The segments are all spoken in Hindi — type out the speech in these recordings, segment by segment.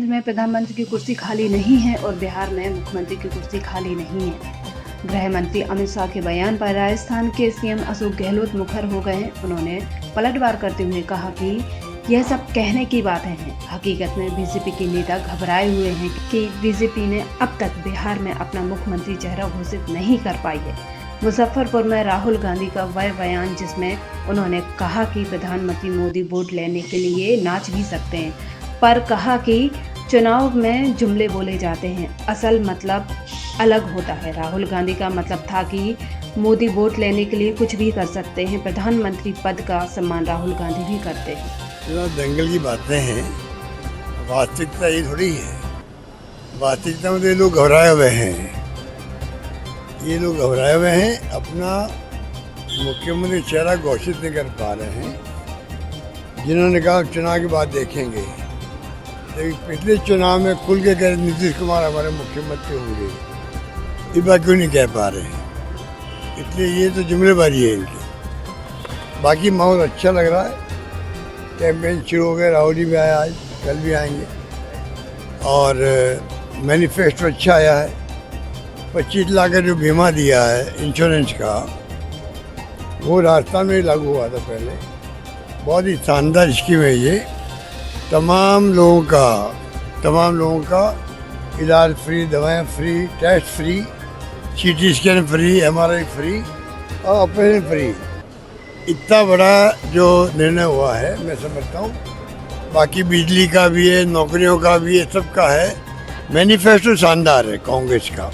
में प्रधानमंत्री की कुर्सी खाली नहीं है और बिहार में मुख्यमंत्री की कुर्सी खाली नहीं है। गृह मंत्री अमित शाह के बयान पर राजस्थान के सीएम अशोक गहलोत मुखर हो गए। उन्होंने पलटवार करते हुए कहा कि यह सब कहने की बातें हैं। हकीकत में बीजेपी के नेता घबराए हुए हैं कि बीजेपी ने अब तक बिहार में अपना मुख्यमंत्री चेहरा घोषित नहीं कर पाई है। मुजफ्फरपुर में राहुल गांधी का वह बयान जिसमें उन्होंने कहा कि प्रधानमंत्री मोदी वोट लेने के लिए नाच भी सकते हैं, पर कहा कि चुनाव में जुमले बोले जाते हैं, असल मतलब अलग होता है। राहुल गांधी का मतलब था कि मोदी वोट लेने के लिए कुछ भी कर सकते हैं, प्रधानमंत्री पद का सम्मान राहुल गांधी भी करते हैं। दंगल की बातें हैं, वास्तविकता ये थोड़ी है। वास्तविकता में तो ये लोग घबराए हुए हैं। ये लोग घबराए हुए हैं, अपना मुख्यमंत्री चेहरा घोषित नहीं कर पा रहे हैं। जिन्होंने कहा चुनाव के बाद देखेंगे, लेकिन पिछले चुनाव में खुल के कह नीतीश कुमार हमारे मुख्यमंत्री होंगे, ये बात क्यों नहीं कह पा रहे हैं? इसलिए ये तो जुमलेबाजी है इनकी। बाकी माहौल अच्छा लग रहा है, कैंपेन शुरू हो गया, राहुल जी भी आया, आज कल भी आएंगे और मैनिफेस्टो अच्छा आया है। 25 लाख का जो बीमा दिया है इंश्योरेंस का, वो राजस्थान में लागू हुआ था पहले। बहुत ही शानदार स्कीम है ये। तमाम लोगों का इलाज फ्री, दवाएं free, test free, CT scan free, MRI free और ऑपरेशन फ्री। इतना बड़ा जो निर्णय हुआ है मैं समझता हूँ। बाकी बिजली का भी है, नौकरियों का भी है, सबका है। मैनिफेस्टो शानदार है कांग्रेस का।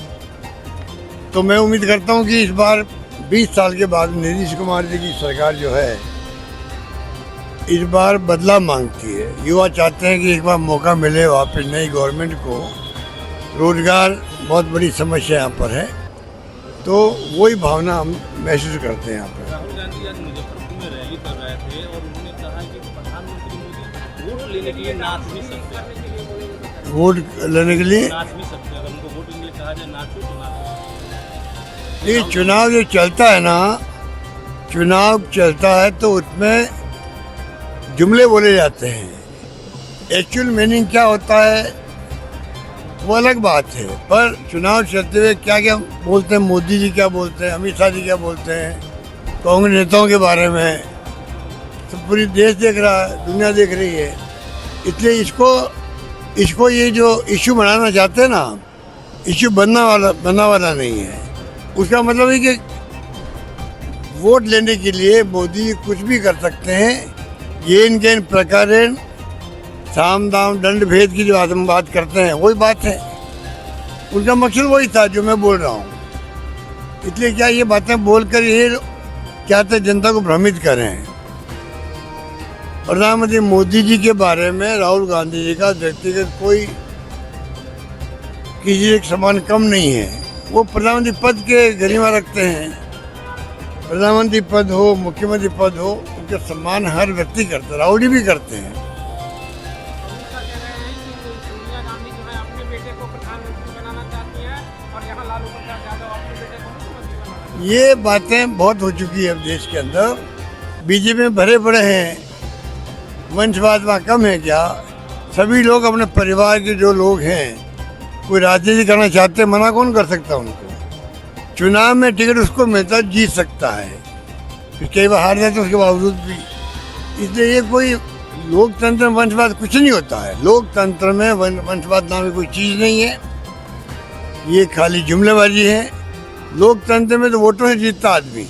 तो मैं उम्मीद करता हूँ कि इस बार 20 साल के बाद नीतीश कुमार जी की सरकार जो है इस बार बदलाव मांगती है। युवा चाहते हैं कि एक बार मौका मिले वापस नई गवर्नमेंट को। रोजगार बहुत बड़ी समस्या यहाँ पर है, तो वही भावना हम महसूस करते हैं यहाँ पर। राहुल गांधी आज मुजफ्फरपुर में रैली कर रहे थे और उन्होंने कहा कि प्रधानमंत्री मोदी वोट लेने के लिए नाच भी सकते हैं। वोट लेने के लिए नाच भी सकते हैं, अगर उनको वोट के लिए कहा जाए नाचो तो नाचो। ये चुनाव जो चलता है ना, चुनाव चलता है तो उसमें जुमले बोले जाते हैं। एक्चुअल मीनिंग क्या होता है वो अलग बात है, पर चुनाव चलते हुए क्या क्या बोलते हैं, मोदी जी क्या बोलते हैं, अमित शाह जी क्या बोलते हैं, कांग्रेस नेताओं के बारे में, तो पूरी देश देख रहा है, दुनिया देख रही है। इसलिए इसको ये जो इशू बनाना चाहते हैं ना, इशू बनना वाला नहीं है। उसका मतलब है कि वोट लेने के लिए मोदी कुछ भी कर सकते हैं। ये इनके प्रकार साम दाम दंड भेद की जो हम बात करते हैं वही बात है। उनका मकसद वही था जो मैं बोल रहा हूँ। इसलिए क्या ये बातें बोलकर ये चाहते जनता को भ्रमित करें। प्रधानमंत्री मोदी जी के बारे में राहुल गांधी जी का व्यक्तिगत कोई किसी के समान कम नहीं है। वो प्रधानमंत्री पद के गरिमा रखते हैं। प्रधानमंत्री पद हो, मुख्यमंत्री पद हो, उनका सम्मान हर व्यक्ति करता है, राहुल जी भी करते हैं। ये बातें बहुत हो चुकी है अब देश के अंदर। बीजेपी में भरे पड़े हैं, वंशवाद वहाँ कम है क्या? सभी लोग अपने परिवार के जो लोग हैं, कोई राजनीति करना चाहते हैं, मना कौन कर सकता उनको? चुनाव में टिकट उसको मिलता, जीत सकता है, फिर कई बार हार जाते उसके बावजूद भी। इसलिए ये कोई लोकतंत्र में वंशवाद कुछ नहीं होता है। लोकतंत्र में वंशवाद नाम की कोई चीज़ नहीं है, ये खाली जुमलेबाजी है। लोकतंत्र में तो वोटों से जीतता आदमी।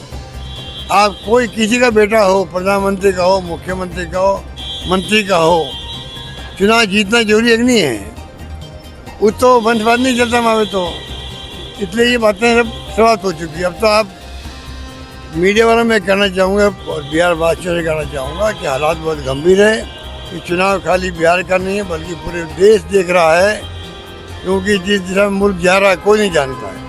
आप कोई किसी का बेटा हो, प्रधानमंत्री का हो, मुख्यमंत्री का हो, मंत्री का हो, चुनाव जीतना जरूरी है कि नहीं है? वो तो वंशवाद नहीं चलता वहाँ में तो। इसलिए ये बातें सब समाप्त हो चुकी है। अब तो आप मीडिया वालों में कहना चाहूँगा और बिहार वासियों से कहना चाहूँगा कि हालात बहुत गंभीर है। कि चुनाव खाली बिहार का नहीं है बल्कि पूरे देश देख रहा है, क्योंकि जिस दिशा में मुल्क जा रहा है कोई नहीं जानता है।